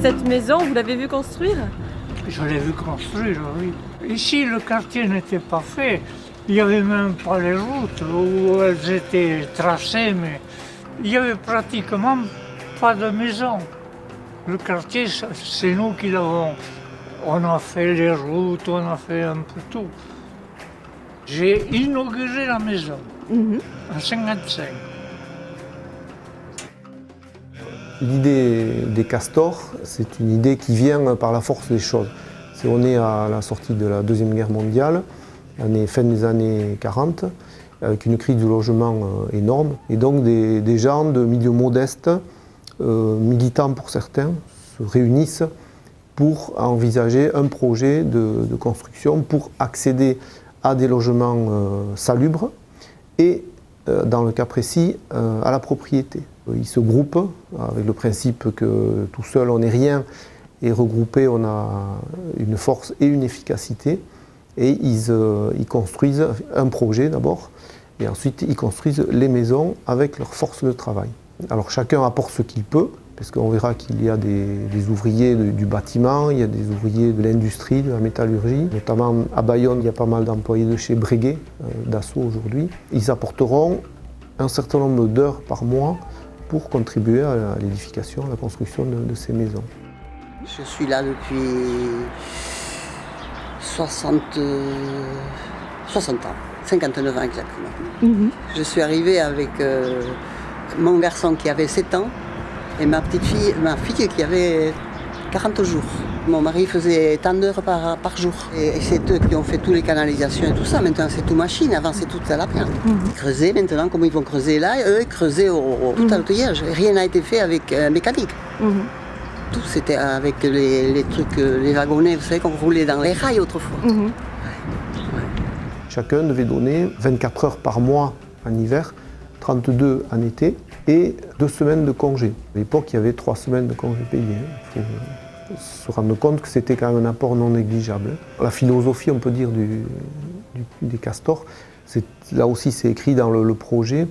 Cette maison, vous l'avez vue construire? Je l'ai vu construire, oui. Ici, le quartier n'était pas fait. Il n'y avait même pas les routes où elles étaient tracées, mais il n'y avait pratiquement pas de maison. Le quartier, c'est nous qui l'avons. On a fait les routes, on a fait un peu tout. J'ai inauguré la maison en 1955. L'idée des castors, c'est une idée qui vient par la force des choses. On est à la sortie de la Deuxième Guerre mondiale, fin des années 40, avec une crise du logement énorme. Et donc des gens de milieux modestes, militants pour certains, se réunissent pour envisager un projet de construction pour accéder à des logements salubres et, dans le cas précis, à la propriété. Ils se groupent avec le principe que tout seul on n'est rien et regroupé on a une force et une efficacité. Et ils construisent un projet d'abord et ensuite ils construisent les maisons avec leur force de travail. Alors chacun apporte ce qu'il peut, parce qu'on verra qu'il y a des ouvriers du bâtiment, il y a des ouvriers de l'industrie, de la métallurgie. Notamment à Bayonne, il y a pas mal d'employés de chez Breguet, d'Assaut aujourd'hui. Ils apporteront un certain nombre d'heures par mois pour contribuer à l'édification, à la construction de ces maisons. Je suis là depuis 60 ans, 59 ans exactement. Je suis arrivée avec mon garçon qui avait 7 ans et ma fille qui avait 40 jours. Mon mari faisait tant d'heures par jour. Et c'est eux qui ont fait toutes les canalisations et tout ça. Maintenant, c'est tout machine. Avant, c'est tout à la pierre. Ils creusaient maintenant, comme ils vont creuser là, eux, ils creusaient tout à l'outillage. Rien n'a été fait avec mécanique. Tout, c'était avec les trucs, les wagonnets, vous savez, qu'on roulait dans les rails autrefois. Chacun devait donner 24 heures par mois en hiver, 32 en été et 2 semaines de congé. À l'époque, il y avait 3 semaines de congé payés. Il faut se rendre compte que c'était quand même un apport non négligeable. La philosophie, on peut dire, des castors, là aussi c'est écrit dans le projet,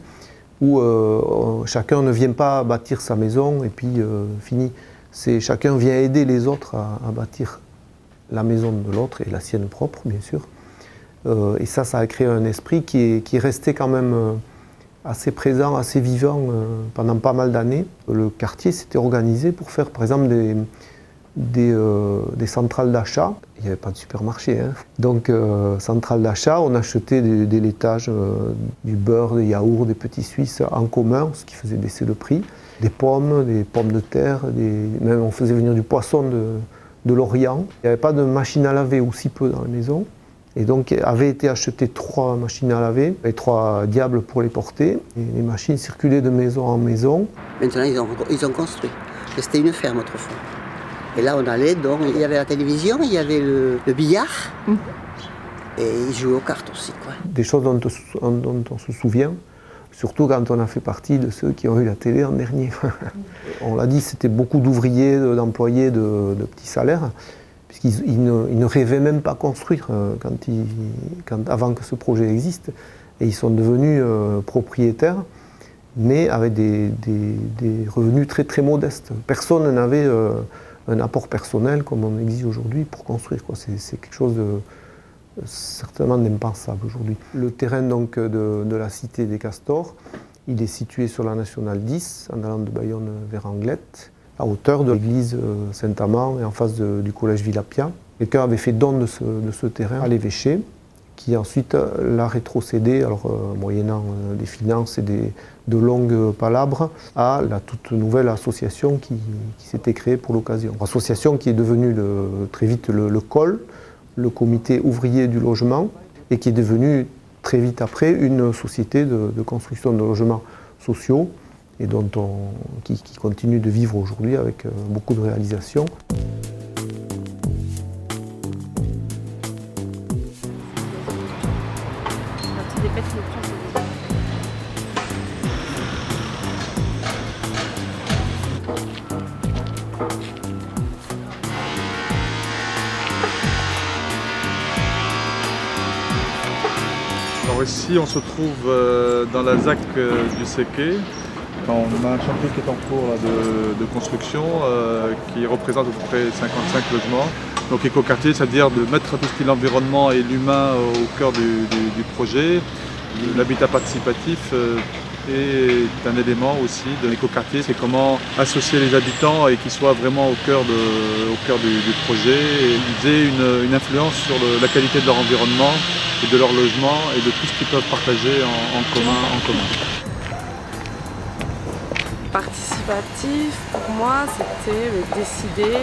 où chacun ne vient pas bâtir sa maison et puis fini. Chacun vient aider les autres à bâtir la maison de l'autre et la sienne propre, bien sûr. Et ça a créé un esprit qui est resté quand même assez présent, assez vivant pendant pas mal d'années. Le quartier s'était organisé pour faire, par exemple, des centrales d'achat. Il n'y avait pas de supermarché. Donc, centrales d'achat, on achetait des laitages, du beurre, des yaourts, des petits Suisses en commun, ce qui faisait baisser le prix. Des pommes de terre, même on faisait venir du poisson de l'Orient. Il n'y avait pas de machine à laver ou si peu dans la maison. Et donc avaient été achetées 3 machines à laver et 3 diables pour les porter. Et les machines circulaient de maison en maison. Maintenant, ils ont construit. C'était une ferme autrefois. Et là, on allait, donc il y avait la télévision, il y avait le billard. Et ils jouaient aux cartes aussi, quoi. Des choses dont on se souvient. Surtout quand on a fait partie de ceux qui ont eu la télé en dernier. On l'a dit, c'était beaucoup d'ouvriers, d'employés de petits salaires, puisqu'ils ne rêvaient même pas construire avant que ce projet existe. Et ils sont devenus propriétaires, mais avec des revenus très très modestes. Personne n'avait un apport personnel comme on exige aujourd'hui pour construire. C'est quelque chose de certainement d'impensable aujourd'hui. Le terrain donc, de la cité des Castors, il est situé sur la nationale 10, en allant de Bayonne vers Anglette, à hauteur de l'église Saint-Amand et en face du collège Villapia. Quelqu'un avait fait don de ce terrain à l'évêché, qui ensuite l'a rétrocédé, alors moyennant des finances et de longues palabres, à la toute nouvelle association qui s'était créée pour l'occasion. Association qui est devenue très vite le COL, le comité ouvrier du logement, et qui est devenu très vite après une société de construction de logements sociaux et qui continue de vivre aujourd'hui avec beaucoup de réalisations. Alors ici on se trouve dans la ZAC du Séquet, On a un chantier qui est en cours là, de construction qui représente à peu près 55 logements. Donc écoquartier, c'est-à-dire de mettre tout ce qui est l'environnement et l'humain au cœur du projet. L'habitat participatif est un élément aussi de l'écoquartier. C'est comment associer les habitants et qu'ils soient vraiment au cœur du projet. Et ils aient une influence sur la qualité de leur environnement et de leur logement et de tout ce qu'ils peuvent partager en commun. Participatif, pour moi, c'était décider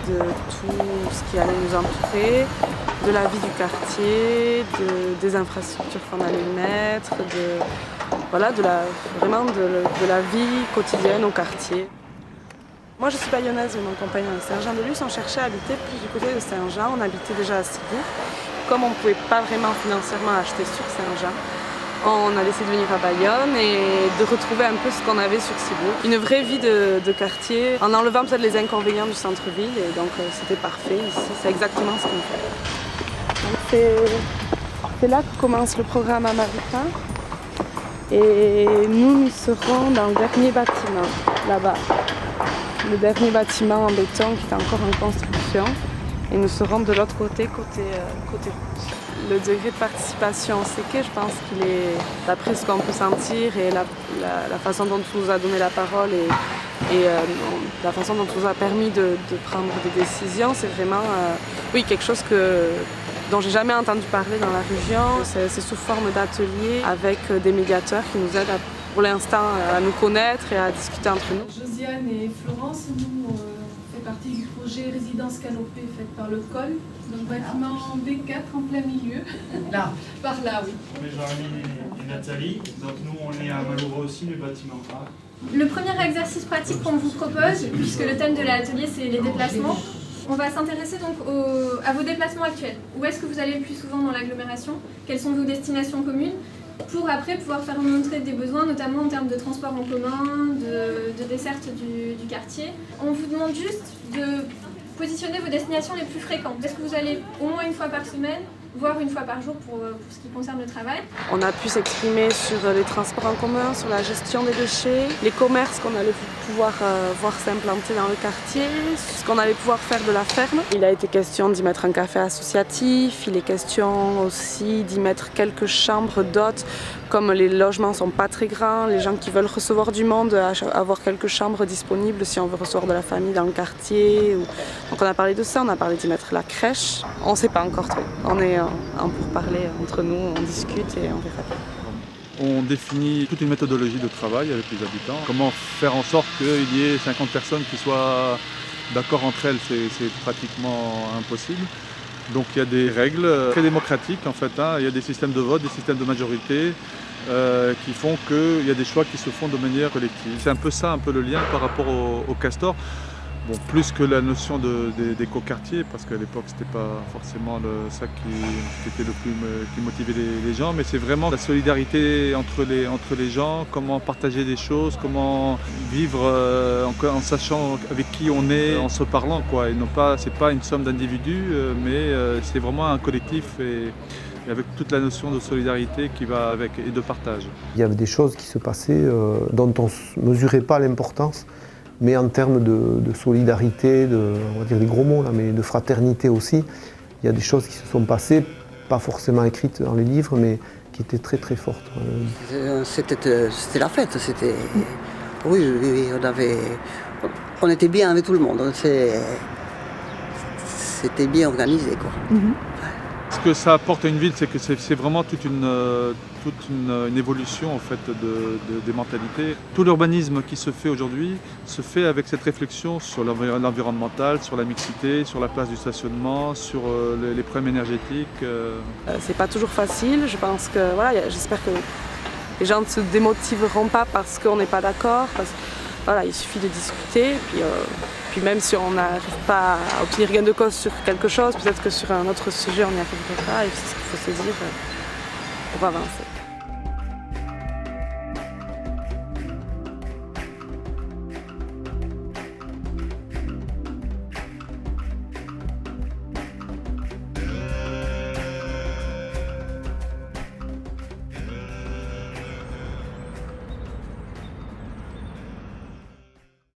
de tout ce qui allait nous entourer, de la vie du quartier, des infrastructures qu'on allait mettre, vraiment de la vie quotidienne au quartier. Moi, je suis bayonnaise et mon compagnon est Saint-Jean-de-Luz. On cherchait à habiter plus du côté de Saint-Jean. On habitait déjà à Cibourg. Comme on ne pouvait pas vraiment financièrement acheter sur Saint-Jean, on a décidé de venir à Bayonne et de retrouver un peu ce qu'on avait sur Cibourg. Une vraie vie de quartier, en enlevant peut-être les inconvénients du centre-ville. Et donc c'était parfait ici, c'est exactement ce qu'on fait. C'est là que commence le programme Amaritain. Et nous serons dans le dernier bâtiment, là-bas. Le dernier bâtiment en béton qui est encore en construction. Et nous serons de l'autre côté route. Le degré de participation séqué, je pense qu'il est, d'après ce qu'on peut sentir et la façon dont tu nous as donné la parole et la façon dont tu nous as permis de prendre des décisions, c'est vraiment quelque chose dont j'ai jamais entendu parler dans la région. C'est sous forme d'ateliers avec des médiateurs qui nous aident pour l'instant à nous connaître et à discuter entre nous. Josiane et Florence, nous fait partie du projet Résidence Canopée faite par le COL, donc bâtiment B4 en plein milieu. Là. Par là, oui. On est Jérémy et Nathalie, donc nous on est à Malheureux aussi, le bâtiment A. Le premier exercice pratique qu'on vous propose, puisque le thème de l'atelier c'est les déplacements, on va s'intéresser donc à vos déplacements actuels. Où est-ce que vous allez le plus souvent dans l'agglomération? Quelles sont vos destinations communes? Pour après pouvoir faire montrer des besoins, notamment en termes de transport en commun, de desserte du quartier. On vous demande juste de positionner vos destinations les plus fréquentes. Est-ce que vous allez au moins une fois par semaine, voire une fois par jour pour ce qui concerne le travail? On a pu s'exprimer sur les transports en commun, sur la gestion des déchets, les commerces qu'on allait pouvoir voir s'implanter dans le quartier, ce qu'on allait pouvoir faire de la ferme. Il a été question d'y mettre un café associatif, il est question aussi d'y mettre quelques chambres d'hôtes, comme les logements ne sont pas très grands, les gens qui veulent recevoir du monde, avoir quelques chambres disponibles si on veut recevoir de la famille dans le quartier. Donc on a parlé de ça, on a parlé d'y mettre la crèche. On ne sait pas encore trop. On est en pourparlers entre nous, on discute et on verra. On définit toute une méthodologie de travail avec les habitants. Comment faire en sorte qu'il y ait 50 personnes qui soient d'accord entre elles, c'est pratiquement impossible. Donc il y a des règles très démocratiques en fait. Il y a des systèmes de vote, des systèmes de majorité qui font qu'il y a des choix qui se font de manière collective. C'est un peu ça, un peu le lien par rapport au Castor. Bon, plus que la notion d'écoquartier, parce qu'à l'époque c'était pas forcément ça qui était le plus qui motivait les gens, mais c'est vraiment la solidarité entre les gens, comment partager des choses, comment vivre en sachant avec qui on est, en se parlant quoi. Et non pas, c'est pas une somme d'individus, mais c'est vraiment un collectif et avec toute la notion de solidarité qui va avec et de partage. Il y avait des choses qui se passaient dont on ne mesurait pas l'importance. Mais en termes de solidarité, on va dire des gros mots là, mais de fraternité aussi, il y a des choses qui se sont passées, pas forcément écrites dans les livres, mais qui étaient très très fortes. C'était la fête, oui, on était bien avec tout le monde, c'était bien organisé quoi. Ce que ça apporte à une ville, c'est que c'est vraiment toute une évolution en fait, des mentalités. Tout l'urbanisme qui se fait aujourd'hui se fait avec cette réflexion sur l'environnemental, sur la mixité, sur la place du stationnement, sur les problèmes énergétiques. C'est pas toujours facile, je pense que j'espère que les gens ne se démotiveront pas parce qu'on n'est pas d'accord. Il suffit de discuter. Puis même si on n'arrive pas à obtenir gain de cause sur quelque chose, peut-être que sur un autre sujet on n'y arrivera pas et c'est ce qu'il faut se dire pour avancer.